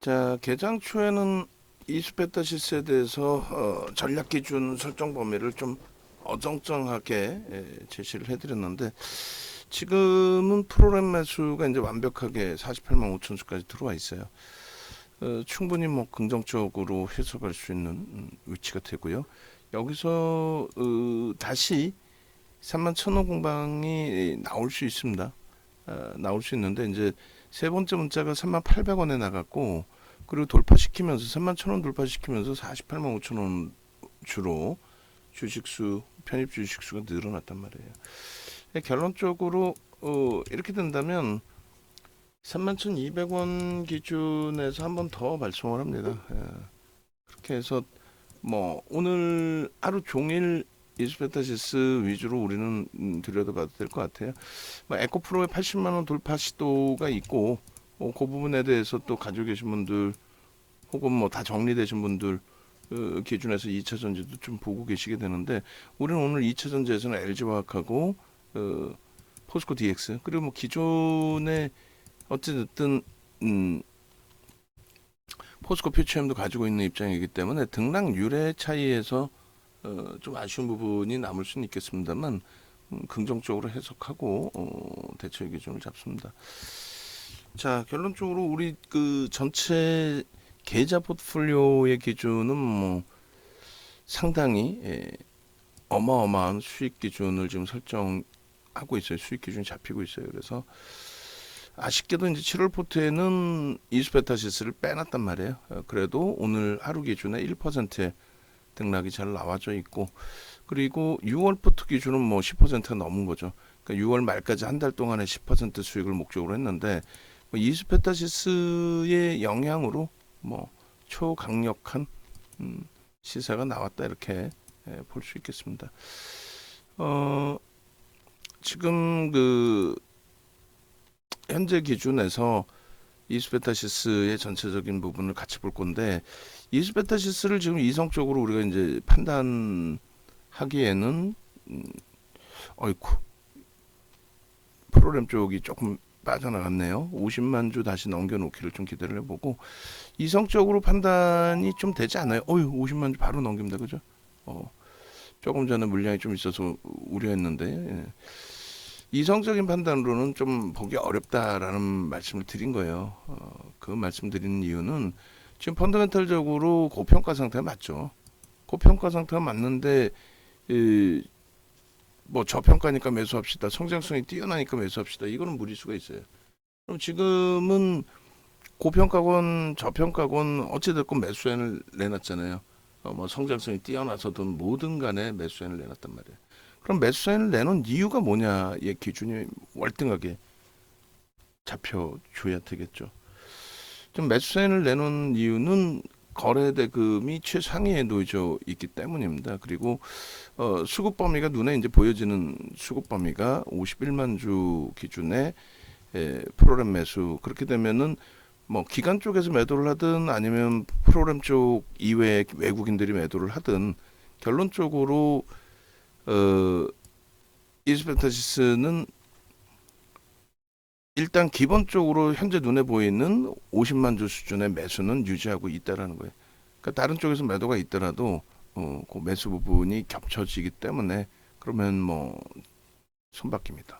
자, 개장 초에는 이수페타 시스에 대해서 전략 기준 설정 범위를 좀 어정쩡하게 제시를 해드렸는데 지금은 프로그램 매수가 이제 완벽하게 48만 5천 주까지 들어와 있어요. 충분히 뭐 긍정적으로 해석할 수 있는 위치가 되고요. 여기서 다시 3만 1,000원 공방이 나올 수 있습니다. 나올 수 있는데 이제 세 번째 문자가 3만 800원에 나갔고 그리고 돌파시키면서 3만 1,000원 돌파시키면서 48만 5천 원 주로 주식수 편입 주식수가 늘어났단 말이에요. 결론적으로 이렇게 된다면 31,200원 기준에서 한 번 더 발송을 합니다. 그렇게 해서 뭐 오늘 하루 종일 이스페타시스 위주로 우리는 들여다봐도 될 것 같아요. 뭐 에코프로의 80만 원 돌파 시도가 있고 그 부분에 대해서 또 가지고 계신 분들 혹은 뭐 다 정리되신 분들 기준에서 2차 전지도 좀 보고 계시게 되는데 우리는 오늘 2차 전지에서는 LG화학하고 포스코 DX 그리고 뭐 기존에 어찌됐든 포스코 퓨처엠도 가지고 있는 입장이기 때문에 등락률의 차이에서 좀 아쉬운 부분이 남을 수는 있겠습니다만 긍정적으로 해석하고 대처의 기준을 잡습니다. 자, 결론적으로 우리 그 전체 계좌 포트폴리오의 기준은 뭐 상당히 어마어마한 수익 기준을 지금 설정하고 있어요. 수익 기준이 잡히고 있어요. 그래서 아쉽게도 이제 7월 포트에는 이수페타시스를 빼놨단 말이에요. 그래도 오늘 하루 기준에 1%의 등락이 잘 나와져 있고 그리고 6월 포트 기준은 뭐 10%가 넘은 거죠. 그러니까 6월 말까지 한 달 동안에 10% 수익을 목적으로 했는데 뭐 이수페타시스의 영향으로 뭐 초강력한 시세가 나왔다 이렇게 볼 수 있겠습니다. 지금 그 현재 기준에서 이수페타시스의 전체적인 부분을 같이 볼 건데 이수페타시스를 지금 이성적으로 우리가 이제 판단하기에는 어이쿠 프로그램 쪽이 조금 빠져나갔네요. 50만 주 다시 넘겨놓기를 좀 기대를 해보고 이성적으로 판단이 좀 되지 않아요? 50만 주 바로 넘깁니다, 그죠? 조금 전에 물량이 좀 있어서 우려했는데 이성적인 판단으로는 좀 보기 어렵다라는 말씀을 드린 거예요. 그 말씀 드리는 이유는 지금 펀더멘탈적으로 고평가 상태가 맞죠. 고평가 상태가 맞는데 뭐 저평가니까 매수합시다. 성장성이 뛰어나니까 매수합시다. 이거는 무리수가 있어요. 그럼 지금은 고평가건 저평가건 어찌됐건 매수엔을 내놨잖아요. 뭐 성장성이 뛰어나서든 뭐든 간에 매수엔을 내놨단 말이에요. 그럼 매수엔을 내놓은 이유가 뭐냐의 기준이 월등하게 잡혀줘야 되겠죠. 좀 매수엔을 내놓은 이유는 거래 대금이 최상위에 놓여져 있기 때문입니다. 그리고 수급 범위가 눈에 이제 보여지는 수급 범위가 51만 주 기준의 프로그램 매수 그렇게 되면은 뭐 기관 쪽에서 매도를 하든 아니면 프로그램 쪽 이외에 외국인들이 매도를 하든 결론적으로 이스페타시스는 일단 기본적으로 현재 눈에 보이는 50만 주 수준의 매수는 유지하고 있다라는 거예요. 그러니까 다른 쪽에서 매도가 있더라도 그 매수 부분이 겹쳐지기 때문에 그러면 뭐 손바뀝니다.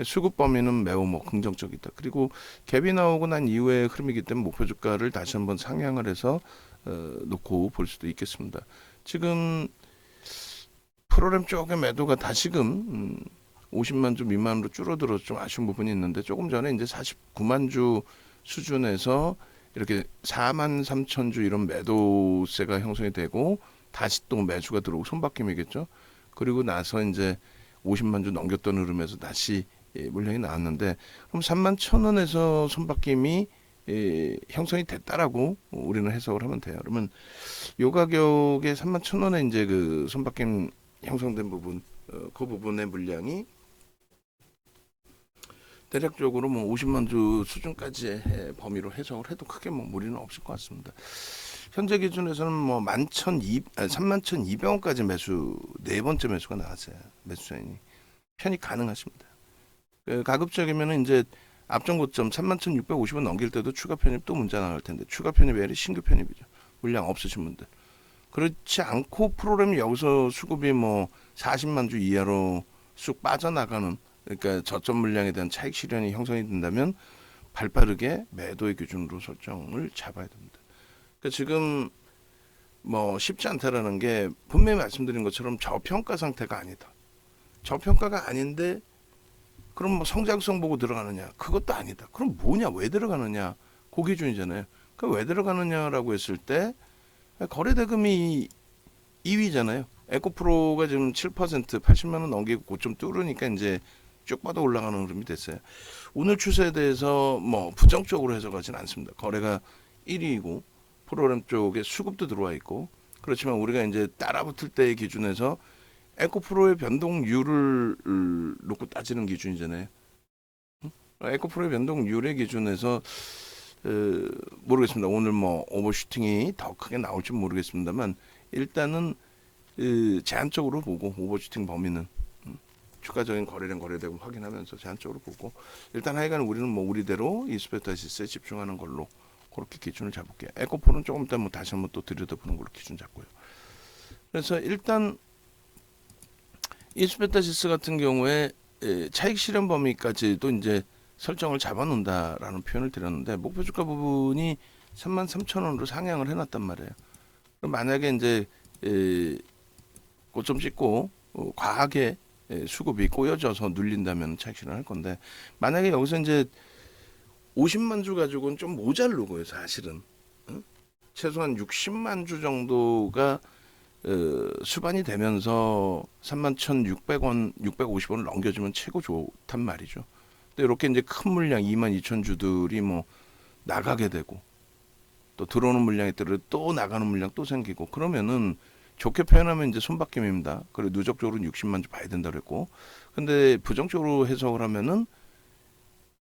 수급 범위는 매우 뭐 긍정적이다. 그리고 갭이 나오고 난 이후의 흐름이기 때문에 목표 주가를 다시 한번 상향을 해서 놓고 볼 수도 있겠습니다. 지금 프로그램 쪽의 매도가 다시금 50만 주 미만으로 줄어들어서 좀 아쉬운 부분이 있는데 조금 전에 이제 49만 주 수준에서 이렇게 4만 3천 주 이런 매도세가 형성이 되고 다시 또 매수가 들어오고 손바뀜이겠죠. 그리고 나서 이제 50만 주 넘겼던 흐름에서 다시 물량이 나왔는데 그럼 3만 1,000원에서 손바뀜이 형성이 됐다라고 우리는 해석을 하면 돼요. 그러면 요 가격에 3만 1,000원에 이제 그 손바뀜 형성된 부분 그 부분의 물량이 대략적으로 뭐 50만 주 수준까지의 범위로 해석을 해도 크게 뭐 무리는 없을 것 같습니다. 현재 기준에서는 뭐 31,200원까지 매수 네 번째 매수가 나왔어요. 매수사인이 편이 가능하십니다. 가급적이면은 이제 앞전 고점 31,650원 넘길 때도 추가 편입 또 문자 나올 텐데 추가 편입이 아니라 신규 편입이죠. 물량 없으신 분들. 그렇지 않고 프로그램이 여기서 수급이 뭐 40만 주 이하로 쑥 빠져나가는, 그러니까 저점 물량에 대한 차익 실현이 형성이 된다면 발빠르게 매도의 기준으로 설정을 잡아야 됩니다. 그러니까 지금 뭐 쉽지 않다라는 게 분명히 말씀드린 것처럼 저평가 상태가 아니다. 저평가가 아닌데 그럼 뭐 성장성 보고 들어가느냐? 그것도 아니다. 그럼 뭐냐? 왜 들어가느냐? 그 기준이잖아요. 그 왜 들어가느냐라고 했을 때 거래 대금이 2위잖아요. 에코프로가 지금 7% 80만 원 넘기고 고점 뚫으니까 이제 쭉 뻗어 올라가는 흐름이 됐어요. 오늘 추세에 대해서 뭐 부정적으로 해석하지는 않습니다. 거래가 1위이고 프로그램 쪽에 수급도 들어와 있고, 그렇지만 우리가 이제 따라붙을 때의 기준에서 에코프로의 변동률을 놓고 따지는 기준이잖아요. 에코프로의 변동률의 기준에서 모르겠습니다. 오늘 뭐 오버슈팅이 더 크게 나올지 모르겠습니다만 일단은 제한적으로 보고 오버슈팅 범위는 추가적인 거래량 거래대금 확인하면서 제한적으로 보고 일단 하여간 우리는 뭐 우리대로 이스페타시스에 집중하는 걸로 그렇게 기준을 잡을게요. 에코프로는 조금 이따 뭐 다시 한번 또 들여다보는 걸로 기준 잡고요. 그래서 일단 이스페타시스 같은 경우에 차익 실현 범위까지도 이제 설정을 잡아놓는다라는 표현을 드렸는데 목표 주가 부분이 33,000원으로 상향을 해놨단 말이에요. 그럼 만약에 이제 고점 찍고 과하게 수급이 꼬여져서 눌린다면 차익 실현할 건데, 만약에 여기서 이제 50만 주 가지고는 좀 모자르고요, 사실은. 최소한 60만 주 정도가 수반이 되면서 31,600원, 650원을 넘겨주면 최고 좋단 말이죠. 근데 이렇게 이제 큰 물량 22,000주들이 뭐 나가게 되고 또 들어오는 물량에 따라 또 나가는 물량 또 생기고 그러면은 좋게 표현하면 이제 손바뀜입니다. 그리고 누적적으로는 60만 주 봐야 된다고 했고, 근데 부정적으로 해석을 하면은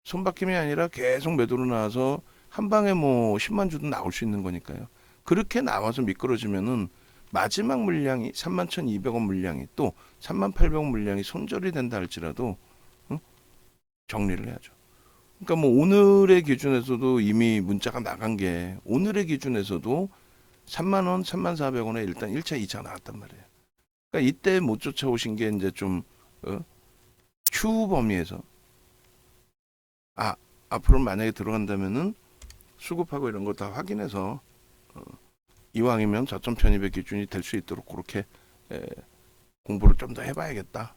손바뀜이 아니라 계속 매도로 나와서 한 방에 뭐 10만 주도 나올 수 있는 거니까요. 그렇게 나와서 미끄러지면은 마지막 물량이 31,200원 물량이 또 3800원 물량이 손절이 된다 할지라도 정리를 해야죠. 그러니까 뭐 오늘의 기준에서도 이미 문자가 나간 게 오늘의 기준에서도 3만 원, 3,400원에 일단 1차, 2차 나왔단 말이에요. 그러니까 이때 못 쫓아오신 게 이제 좀 추후 범위에서 앞으로 만약에 들어간다면은 수급하고 이런 거 다 확인해서 이왕이면 저점 편입의 기준이 될 수 있도록 그렇게 공부를 좀 더 해봐야겠다.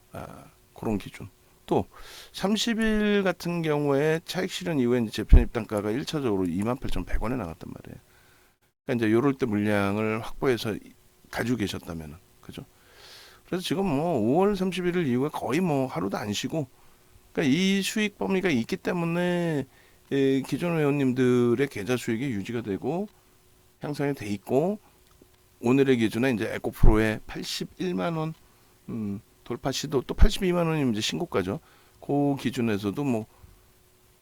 그런 기준. 또 30일 같은 경우에 차익 실현 이후에 이제 재편입 단가가 1차적으로 28,100원에 나갔단 말이에요. 그러니까 이제 요럴 때 물량을 확보해서 가지고 계셨다면은, 그죠? 그래서 지금 뭐 5월 31일 이후에 거의 뭐 하루도 안 쉬고, 그러니까 이 수익 범위가 있기 때문에 기존 회원님들의 계좌 수익이 유지가 되고 향상이 돼 있고, 오늘의 기준에 이제 에코프로의 81만 원 돌파 시도, 또 82만 원이면 이제 신고가죠. 그 기준에서도 뭐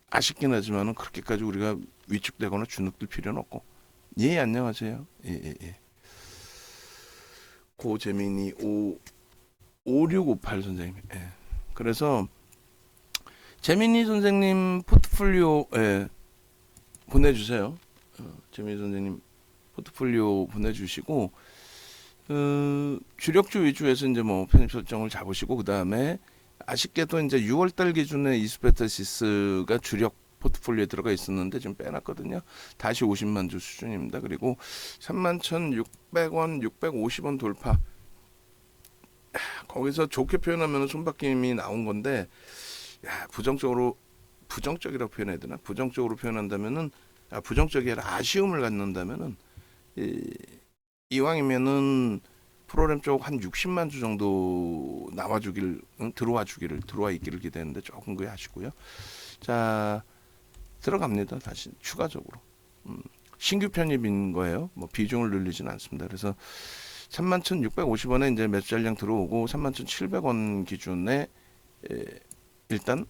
아쉽긴 하지만은 그렇게까지 우리가 위축되거나 주눅들 필요는 없고. 예, 안녕하세요. 예. 고재민이 5658 선생님. 예. 그래서 재민이 선생님 포트폴리오에 보내주세요. 재민이 선생님 포트폴리오 보내주시고 주력주 위주에서 이제 뭐 편입 설정을 잡으시고, 그 다음에 아쉽게도 이제 6월달 기준에 이스페타시스가 주력 포트폴리오에 들어가 있었는데 지금 빼놨거든요. 다시 50만 주 수준입니다. 그리고 31,600원, 650원 돌파. 거기서 좋게 표현하면 손바뀜이 나온 건데, 부정적이라고 표현해야 되나? 부정적으로 표현한다면은, 부정적이 아니라 아쉬움을 갖는다면은, 이왕이면은 프로그램 쪽 한 60만 주 정도 들어와 있기를 기대했는데 조금 그게 아쉽고요. 자, 들어갑니다. 다시 추가적으로 신규 편입인 거예요. 뭐 비중을 늘리지는 않습니다. 그래서 31,650원에 이제 매수 잔량 들어오고 31,700원 기준에 일단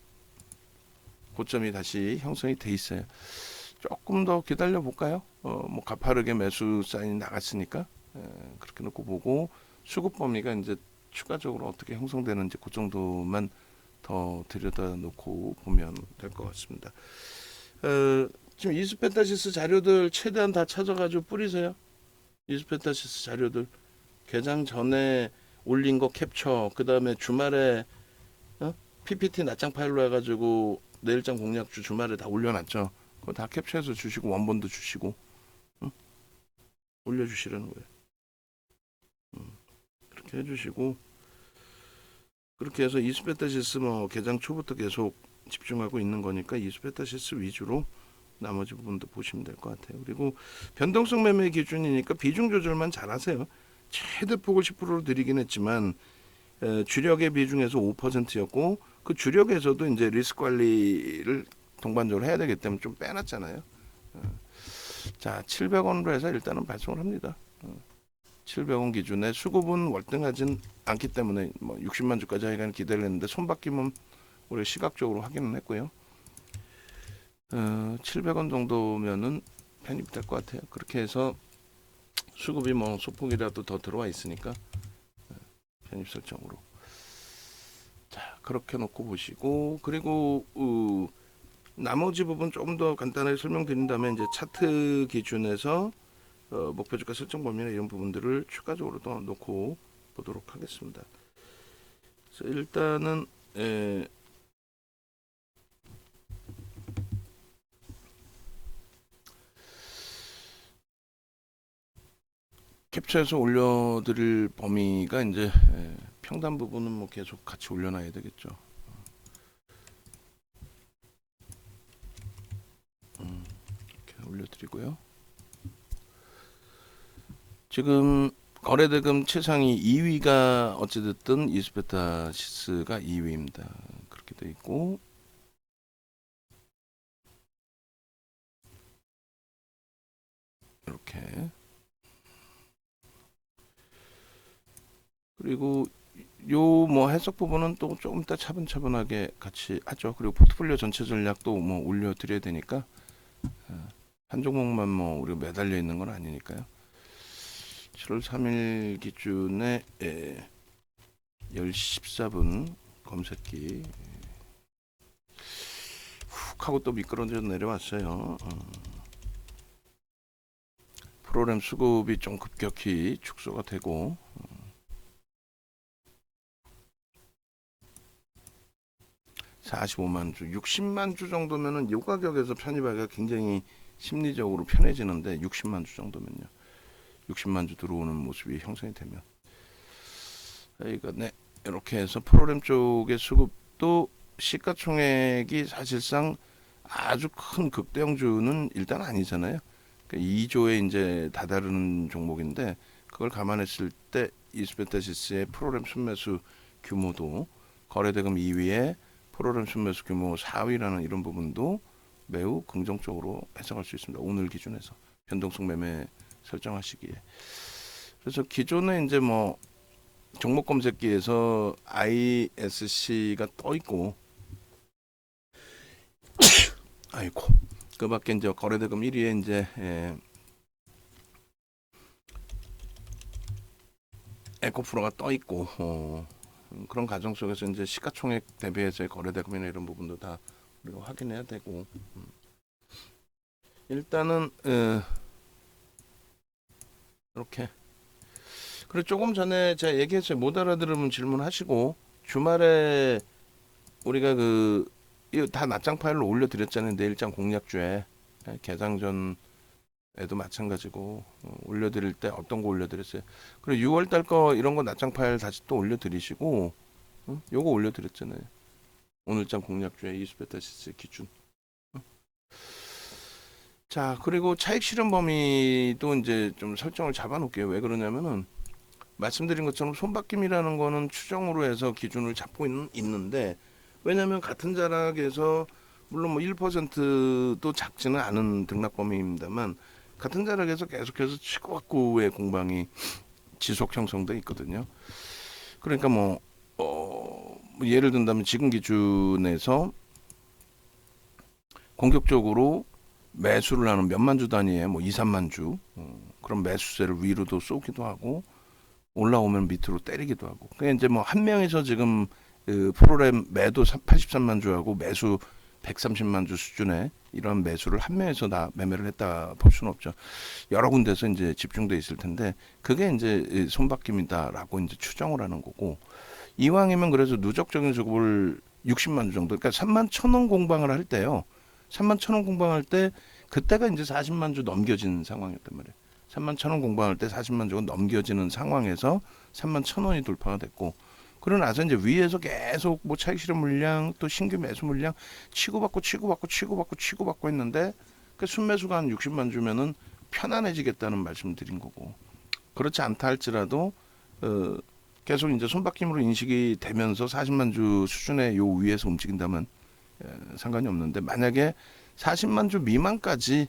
고점이 다시 형성이 돼 있어요. 조금 더 기다려 볼까요? 뭐 가파르게 매수 사인이 나갔으니까 그렇게 놓고 보고, 수급 범위가 이제 추가적으로 어떻게 형성되는지 그 정도만 더 들여다 놓고 보면 될 것 같습니다. 지금 이스페타시스 자료들 최대한 다 찾아가지고 뿌리세요. 이스페타시스 자료들 개장 전에 올린 거 캡처, 그 다음에 주말에 PPT 낱장 파일로 해가지고 내일장 공략주 주말에 다 올려놨죠. 그거 다 캡처해서 주시고 원본도 주시고 올려주시라는 거예요. 그렇게 해주시고 그렇게 해서 이스페타시스 뭐 개장 초부터 계속 집중하고 있는 거니까 이스페타시스 위주로 나머지 부분도 보시면 될 것 같아요. 그리고 변동성 매매 기준이니까 비중 조절만 잘하세요. 최대 폭을 10%로 드리긴 했지만 주력의 비중에서 5%였고 그 주력에서도 이제 리스크 관리를 동반적으로 해야 되기 때문에 좀 빼놨잖아요. 자, 700원으로 해서 일단은 발송을 합니다. 700원 기준에 수급은 월등하진 않기 때문에 뭐 60만 주까지 하기는 기대를 했는데 손바뀜은 우리 시각적으로 확인을 했고요. 700원 정도면은 편입이 될 것 같아요. 그렇게 해서 수급이 뭐 소폭이라도 더 들어와 있으니까 편입 설정으로. 자, 그렇게 놓고 보시고 그리고 나머지 부분 조금 더 간단하게 설명드린다면 이제 차트 기준에서 목표 주가 설정 범위나 이런 부분들을 추가적으로 더 놓고 보도록 하겠습니다. 그래서 일단은 캡처해서 올려드릴 범위가 이제 평단 부분은 뭐 계속 같이 올려놔야 되겠죠. 이렇게 올려드리고요. 지금 거래대금 최상위 2위가 어찌됐든 이스페타시스가 2위입니다. 그렇게 돼 있고 이렇게 그리고 요 뭐 해석 부분은 또 조금 이따 차분차분하게 같이 하죠. 그리고 포트폴리오 전체 전략도 뭐 올려드려야 되니까 한 종목만 뭐 우리가 매달려 있는 건 아니니까요. 7월 3일 기준에 10시 14분 검색기 훅 하고 또 미끄러져 내려왔어요. 프로그램 수급이 좀 급격히 축소가 되고 45만 주, 60만 주 정도면은 이 가격에서 편입하기가 굉장히 심리적으로 편해지는데 60만 주 정도면요. 60만 주 들어오는 모습이 형성이 되면 네, 이렇게 해서 프로그램 쪽의 수급도 시가총액이 사실상 아주 큰 극대형주는 일단 아니잖아요. 그러니까 2조에 이제 다다르는 종목인데 그걸 감안했을 때 이스페타시스의 프로그램 순매수 규모도 거래대금 2위에 프로그램 순매수 규모 4위라는 이런 부분도 매우 긍정적으로 해석할 수 있습니다. 오늘 기준에서 변동성 매매 설정하시기에. 그래서 기존에 이제 뭐 종목 검색기에서 ISC가 떠 있고 아이고 그밖에 이제 거래대금 1위에 이제 에코프로가 떠 있고 그런 과정 속에서 이제 시가총액 대비해서의 거래대금이나 이런 부분도 다 우리가 확인해야 되고 일단은 이렇게 그리고 조금 전에 제가 얘기했어요. 못 알아들으면 질문하시고 주말에 우리가 이거 다 낱장 파일로 올려드렸잖아요. 내일장 공략주에 개장 전에도 마찬가지고 올려드릴 때 어떤 거 올려드렸어요. 그리고 6월달 거 이런 거 낱장 파일 다시 또 올려드리시고 요거 올려드렸잖아요. 오늘장 공략주에 이스페타시스 기준. 자 그리고 차익 실현 범위도 이제 좀 설정을 잡아놓을게요. 왜 그러냐면은 말씀드린 것처럼 손바뀜이라는 거는 추정으로 해서 기준을 잡고 있는데 왜냐하면 같은 자락에서 물론 뭐 1%도 작지는 않은 등락 범위입니다만 같은 자락에서 계속해서 치고받고의 공방이 지속 형성돼 있거든요. 그러니까 뭐 예를 든다면 지금 기준에서 공격적으로 매수를 하는 몇만 주 단위에 뭐 2, 3만 주 그런 매수세를 위로도 쏘기도 하고 올라오면 밑으로 때리기도 하고. 그게 이제 뭐 한 명에서 지금 프로그램 매도 83만 주하고 매수 130만 주 수준의 이런 매수를 한 명에서 다 매매를 했다 볼 수는 없죠. 여러 군데서 이제 집중돼 있을 텐데 그게 이제 손바뀜이다라고 이제 추정을 하는 거고, 이왕이면 그래서 누적적인 수급을 60만 주 정도, 그러니까 3만 1,000원 공방을 할 때요. 3만 1,000원 공방할 때 그때가 이제 40만 주 넘겨진 상황이었단 말이에요. 3만 1,000원 공방할 때 40만 주가 넘겨지는 상황에서 3만 1,000원이 돌파가 됐고, 그러고 나서 이제 위에서 계속 뭐 차익 실현 물량 또 신규 매수 물량 치고받고 했는데 그 순매수가 한 60만 주면은 편안해지겠다는 말씀을 드린 거고, 그렇지 않다 할지라도 계속 이제 손바뀜으로 인식이 되면서 40만 주 수준의 요 위에서 움직인다면 상관이 없는데, 만약에 40만 주 미만까지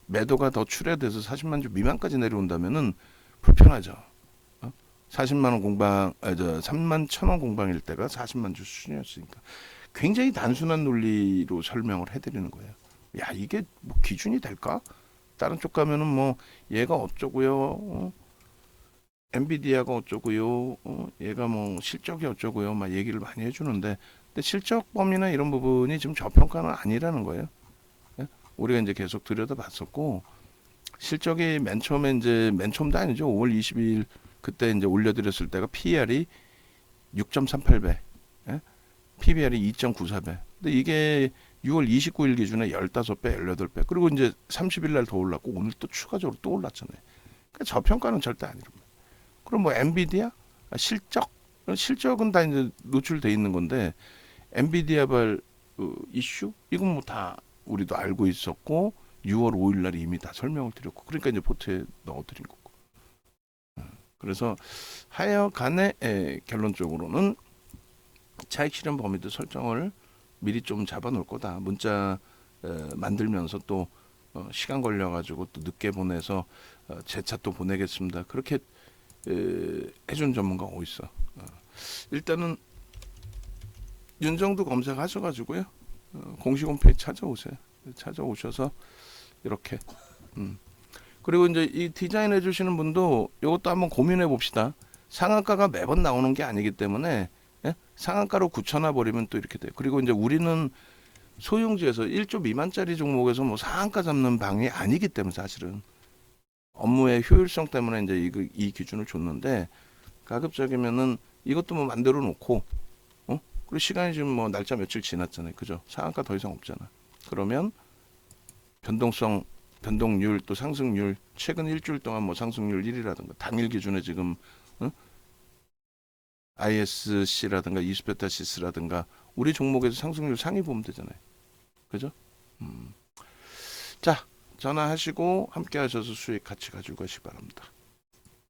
매도가 더 출회돼서 40만 주 미만까지 내려온다면은 불편하죠. 40만 원 공방, 3만 1,000원 공방일 때가 40만 주 수준이었으니까 굉장히 단순한 논리로 설명을 해드리는 거예요. 야, 이게 뭐 기준이 될까? 다른 쪽 가면은 뭐 얘가 어쩌고요, 엔비디아가 어쩌고요, 얘가 뭐 실적이 어쩌고요, 막 얘기를 많이 해주는데, 근데 실적 범위나 이런 부분이 지금 저평가는 아니라는 거예요. 예? 우리가 이제 계속 들여다봤었고, 실적이 맨 처음도 아니죠. 5월 22일 그때 이제 올려드렸을 때가 PER이 6.38배, 예? PBR이 2.94배. 근데 이게 6월 29일 기준에 15배, 18배. 그리고 이제 30일 날 더 올랐고 오늘 또 추가적으로 또 올랐잖아요. 그러니까 저평가는 절대 아니랍니다. 그럼 뭐 엔비디아 실적은 다 이제 노출돼 있는 건데, 엔비디아발 이슈 이건 뭐 다 우리도 알고 있었고 6월 5일 날 이미 다 설명을 드렸고, 그러니까 이제 포트에 넣어드린 거고. 그래서 하여간에 결론적으로는 차익 실현 범위도 설정을 미리 좀 잡아놓을 거다. 문자 만들면서 또 시간 걸려가지고 또 늦게 보내서 제 차 또 보내겠습니다. 그렇게 해준 전문가가 어디 있어? 일단은 윤정도 검색하셔가지고요. 공식 홈페이지 찾아오세요. 찾아오셔서 이렇게. 그리고 이제 이 디자인 해주시는 분도 이것도 한번 고민해 봅시다. 상한가가 매번 나오는 게 아니기 때문에, 예? 상한가로 굳혀놔 버리면 또 이렇게 돼요. 그리고 이제 우리는 소형주에서 1조 미만짜리 종목에서 뭐 상한가 잡는 방이 아니기 때문에 사실은 업무의 효율성 때문에 이제 이 기준을 줬는데, 가급적이면은 이것도 뭐 만들어 놓고, 그리고 시간이 지금 뭐 날짜 며칠 지났잖아요. 그죠? 상한가 더 이상 없잖아. 그러면 변동률 또 상승률, 최근 일주일 동안 뭐 상승률 1이라든가 당일 기준에 지금 ISC라든가 이스페타시스라든가 우리 종목에서 상승률 상위 보면 되잖아요. 그죠? 자, 전화하시고 함께 하셔서 수익 같이 가지고 가시기 바랍니다.